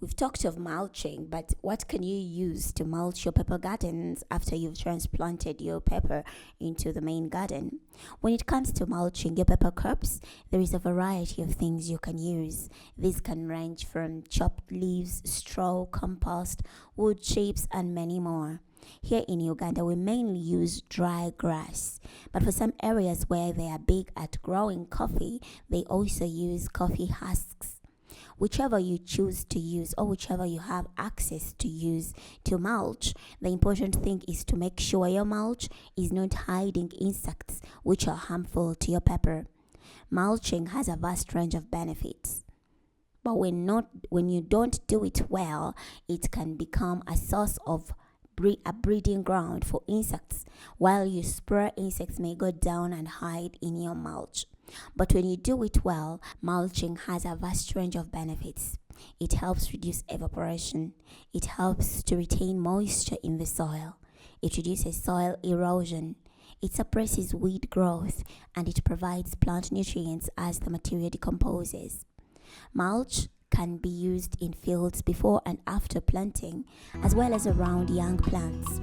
We've talked of mulching, but what can you use to mulch your pepper gardens after you've transplanted your pepper into the main garden? When it comes to mulching your pepper crops, there is a variety of things you can use. These can range from chopped leaves, straw, compost, wood chips, and many more. Here in Uganda, we mainly use dry grass, but for some areas where they are big at growing coffee, they also use coffee husks. Whichever you choose to use or whichever you have access to use to mulch, the important thing is to make sure your mulch is not hiding insects which are harmful to your pepper. Mulching has a vast range of benefits, but when you don't do it well, it can become a source of a breeding ground for insects. While you spray, insects may go down and hide in your mulch. But when you do it well, mulching has a vast range of benefits. It helps reduce evaporation. It helps to retain moisture in the soil. It reduces soil erosion. It suppresses weed growth, and it provides plant nutrients as the material decomposes. Mulch can be used in fields before and after planting, as well as around young plants.